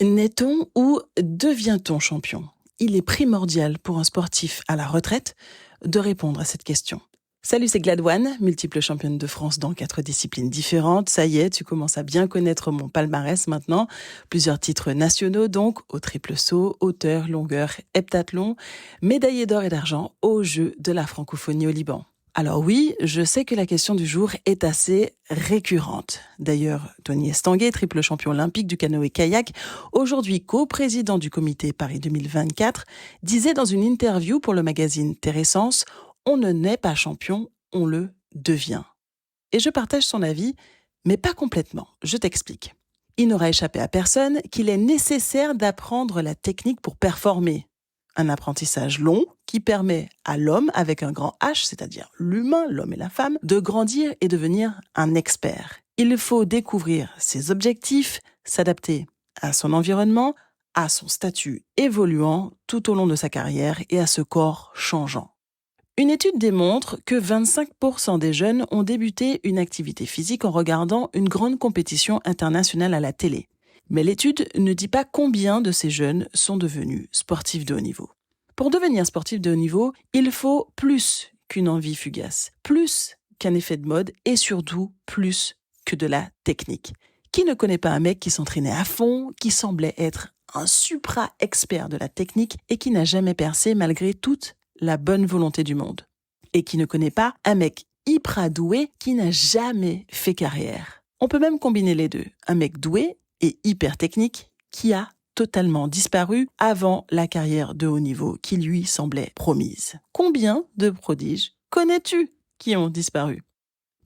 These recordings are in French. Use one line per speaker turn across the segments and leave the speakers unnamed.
Naît-on ou devient-on champion ? Il est primordial pour un sportif à la retraite de répondre à cette question. Salut, c'est Gladouane, multiple championne de France dans 4 disciplines différentes. Ça y est, tu commences à bien connaître mon palmarès maintenant. Plusieurs titres nationaux donc, au triple saut, hauteur, longueur, heptathlon, médaillé d'or et d'argent aux Jeux de la francophonie au Liban. Alors oui, je sais que la question du jour est assez récurrente. D'ailleurs, Tony Estanguet, triple champion olympique du canoë-kayak, aujourd'hui co-président du comité Paris 2024, disait dans une interview pour le magazine Terre Essence, « On ne naît pas champion, on le devient ». Et je partage son avis, mais pas complètement. Je t'explique. Il n'aura échappé à personne qu'il est nécessaire d'apprendre la technique pour performer. Un apprentissage long qui permet à l'homme avec un grand H, c'est-à-dire l'humain, l'homme et la femme, de grandir et devenir un expert. Il faut découvrir ses objectifs, s'adapter à son environnement, à son statut évoluant tout au long de sa carrière et à ce corps changeant. Une étude démontre que 25% des jeunes ont débuté une activité physique en regardant une grande compétition internationale à la télé. Mais l'étude ne dit pas combien de ces jeunes sont devenus sportifs de haut niveau. Pour devenir sportif de haut niveau, il faut plus qu'une envie fugace, plus qu'un effet de mode et surtout plus que de la technique. Qui ne connaît pas un mec qui s'entraînait à fond, qui semblait être un supra-expert de la technique et qui n'a jamais percé malgré toute la bonne volonté du monde? Et qui ne connaît pas un mec hyper doué qui n'a jamais fait carrière? On peut même combiner les deux. Un mec doué et hyper technique qui a totalement disparu avant la carrière de haut niveau qui lui semblait promise. Combien de prodiges connais-tu qui ont disparu?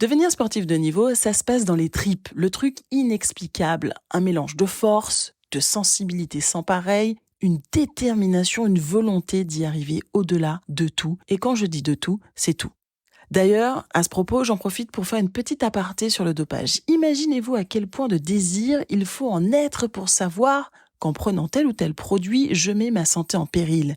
Devenir sportif de niveau, ça se passe dans les tripes, le truc inexplicable, un mélange de force, de sensibilité sans pareil, une détermination, une volonté d'y arriver au-delà de tout. Et quand je dis de tout, c'est tout. D'ailleurs, à ce propos, j'en profite pour faire une petite aparté sur le dopage. Imaginez-vous à quel point de désir il faut en être pour savoir qu'en prenant tel ou tel produit, je mets ma santé en péril.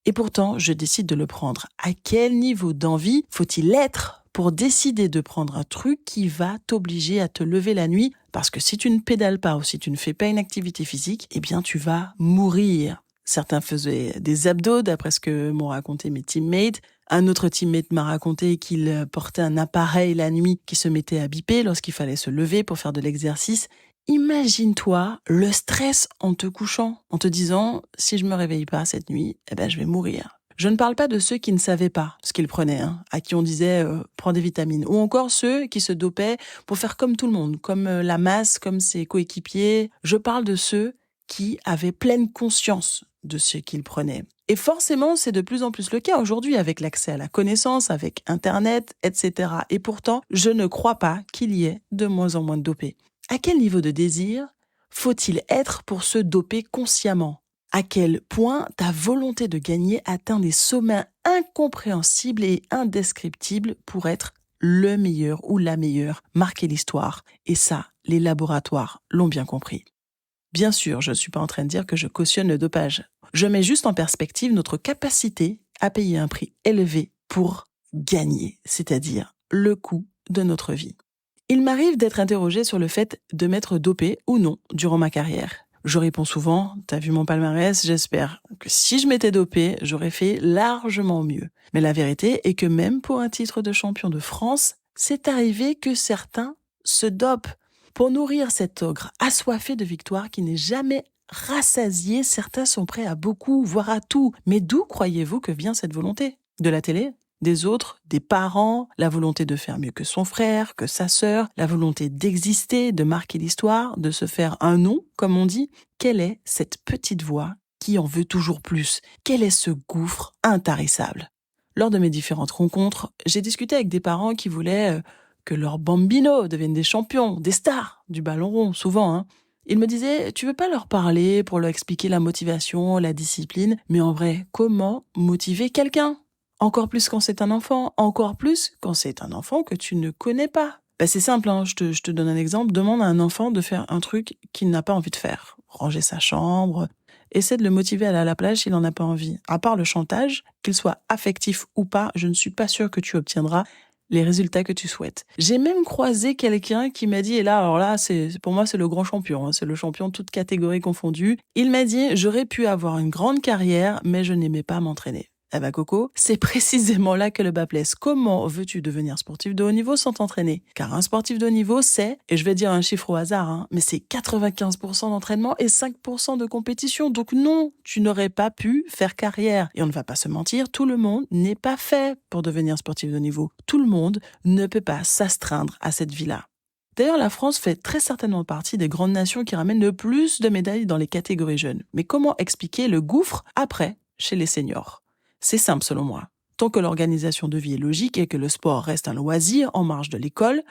Et pourtant, je décide de le prendre. À quel niveau d'envie faut-il être pour décider de prendre un truc qui va t'obliger à te lever la nuit? Parce que si tu ne pédales pas ou si tu ne fais pas une activité physique, eh bien tu vas mourir. Certains faisaient des abdos, d'après ce que m'ont raconté mes teammates. Un autre teammate m'a raconté qu'il portait un appareil la nuit qui se mettait à biper lorsqu'il fallait se lever pour faire de l'exercice. Imagine-toi le stress en te couchant, en te disant « si je me réveille pas cette nuit, je vais mourir ». Je ne parle pas de ceux qui ne savaient pas ce qu'ils prenaient, à qui on disait « prends des vitamines ». Ou encore ceux qui se dopaient pour faire comme tout le monde, comme la masse, comme ses coéquipiers. Je parle de ceux qui avaient pleine conscience de ce qu'ils prenaient. Et forcément, c'est de plus en plus le cas aujourd'hui avec l'accès à la connaissance, avec Internet, etc. Et pourtant, je ne crois pas qu'il y ait de moins en moins de dopés. À quel niveau de désir faut-il être pour se doper consciemment? À quel point ta volonté de gagner atteint des sommets incompréhensibles et indescriptibles pour être le meilleur ou la meilleure, marquer l'histoire. Et ça, les laboratoires l'ont bien compris. Bien sûr, je ne suis pas en train de dire que je cautionne le dopage. Je mets juste en perspective notre capacité à payer un prix élevé pour gagner, c'est-à-dire le coût de notre vie. Il m'arrive d'être interrogée sur le fait de m'être dopée ou non durant ma carrière. Je réponds souvent, t'as vu mon palmarès, j'espère que si je m'étais dopée, j'aurais fait largement mieux. Mais la vérité est que même pour un titre de champion de France, c'est arrivé que certains se dopent. Pour nourrir cet ogre assoiffé de victoire qui n'est jamais rassasié, certains sont prêts à beaucoup, voire à tout. Mais d'où croyez-vous que vient cette volonté? De la télé? Des autres, des parents, la volonté de faire mieux que son frère, que sa sœur, la volonté d'exister, de marquer l'histoire, de se faire un nom, comme on dit. Quelle est cette petite voix qui en veut toujours plus? Quel est ce gouffre intarissable? Lors de mes différentes rencontres, j'ai discuté avec des parents qui voulaient que leurs bambinos deviennent des champions, des stars du ballon rond, souvent. Ils me disaient, tu veux pas leur parler pour leur expliquer la motivation, la discipline, mais en vrai, comment motiver quelqu'un? Encore plus quand c'est un enfant, encore plus quand c'est un enfant que tu ne connais pas. C'est simple, je te donne un exemple. Demande à un enfant de faire un truc qu'il n'a pas envie de faire. Ranger sa chambre. Essaie de le motiver à aller à la plage s'il n'en a pas envie. À part le chantage, qu'il soit affectif ou pas, je ne suis pas sûre que tu obtiendras les résultats que tu souhaites. J'ai même croisé quelqu'un qui m'a dit, et là, alors là, pour moi, c'est le grand champion, hein, c'est le champion toute catégorie confondue. Il m'a dit, j'aurais pu avoir une grande carrière, mais je n'aimais pas m'entraîner. Eh ben Coco, c'est précisément là que le bas blesse. Comment veux-tu devenir sportif de haut niveau sans t'entraîner? Car un sportif de haut niveau, c'est, et je vais dire un chiffre au hasard, hein, mais c'est 95% d'entraînement et 5% de compétition. Donc non, tu n'aurais pas pu faire carrière. Et on ne va pas se mentir, tout le monde n'est pas fait pour devenir sportif de haut niveau. Tout le monde ne peut pas s'astreindre à cette vie-là. D'ailleurs, la France fait très certainement partie des grandes nations qui ramènent le plus de médailles dans les catégories jeunes. Mais comment expliquer le gouffre après chez les seniors? C'est simple selon moi. Tant que l'organisation de vie est logique et que le sport reste un loisir en marge de l'école,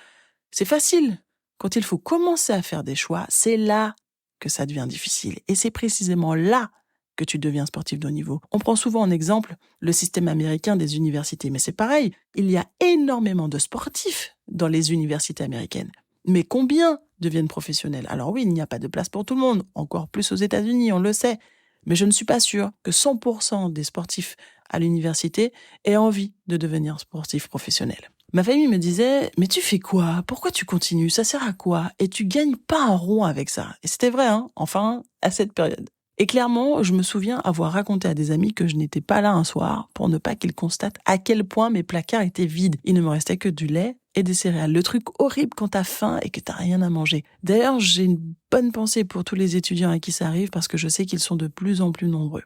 c'est facile. Quand il faut commencer à faire des choix, c'est là que ça devient difficile. Et c'est précisément là que tu deviens sportif de haut niveau. On prend souvent en exemple le système américain des universités, mais c'est pareil. Il y a énormément de sportifs dans les universités américaines. Mais combien deviennent professionnels? Alors oui, il n'y a pas de place pour tout le monde, encore plus aux États-Unis, on le sait. Mais je ne suis pas sûre que 100% des sportifs à l'université aient envie de devenir sportifs professionnels. Ma famille me disait « Mais tu fais quoi? Pourquoi tu continues? Ça sert à quoi? Et tu gagnes pas un rond avec ça. » Et c'était vrai, hein, enfin, à cette période. Et clairement, je me souviens avoir raconté à des amis que je n'étais pas là un soir pour ne pas qu'ils constatent à quel point mes placards étaient vides. Il ne me restait que du lait et des céréales. Le truc horrible quand t'as faim et que t'as rien à manger. D'ailleurs, j'ai une bonne pensée pour tous les étudiants à qui ça arrive parce que je sais qu'ils sont de plus en plus nombreux.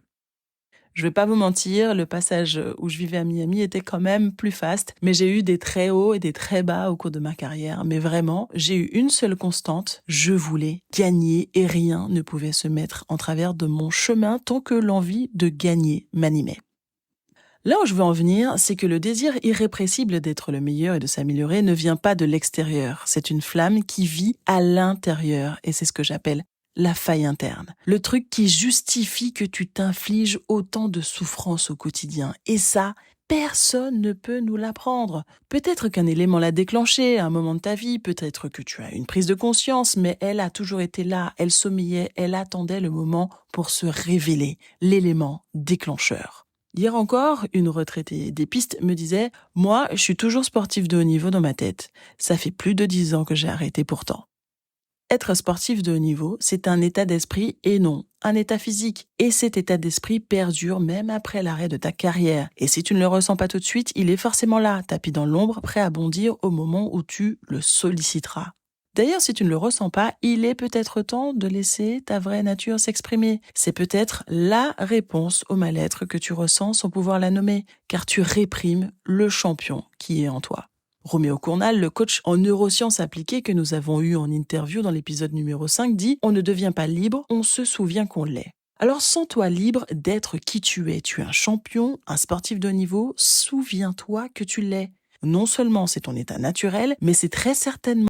Je vais pas vous mentir, le passage où je vivais à Miami était quand même plus faste, mais j'ai eu des très hauts et des très bas au cours de ma carrière. Mais vraiment, j'ai eu une seule constante, je voulais gagner et rien ne pouvait se mettre en travers de mon chemin tant que l'envie de gagner m'animait. Là où je veux en venir, c'est que le désir irrépressible d'être le meilleur et de s'améliorer ne vient pas de l'extérieur. C'est une flamme qui vit à l'intérieur et c'est ce que j'appelle la faille interne. Le truc qui justifie que tu t'infliges autant de souffrances au quotidien. Et ça, personne ne peut nous l'apprendre. Peut-être qu'un élément l'a déclenché à un moment de ta vie, peut-être que tu as une prise de conscience, mais elle a toujours été là, elle sommeillait, elle attendait le moment pour se révéler, l'élément déclencheur. Hier encore, une retraitée des pistes me disait « Moi, je suis toujours sportif de haut niveau dans ma tête. Ça fait plus de 10 ans que j'ai arrêté pourtant. » Être sportif de haut niveau, c'est un état d'esprit et non un état physique. Et cet état d'esprit perdure même après l'arrêt de ta carrière. Et si tu ne le ressens pas tout de suite, il est forcément là, tapis dans l'ombre, prêt à bondir au moment où tu le solliciteras. D'ailleurs, si tu ne le ressens pas, il est peut-être temps de laisser ta vraie nature s'exprimer. C'est peut-être la réponse au mal-être que tu ressens sans pouvoir la nommer, car tu réprimes le champion qui est en toi. Roméo Cournal, le coach en neurosciences appliquées que nous avons eu en interview dans l'épisode numéro 5, dit « On ne devient pas libre, on se souvient qu'on l'est ». Alors sens-toi libre d'être qui tu es. Tu es un champion, un sportif de haut niveau, souviens-toi que tu l'es. Non seulement c'est ton état naturel, mais c'est très certainement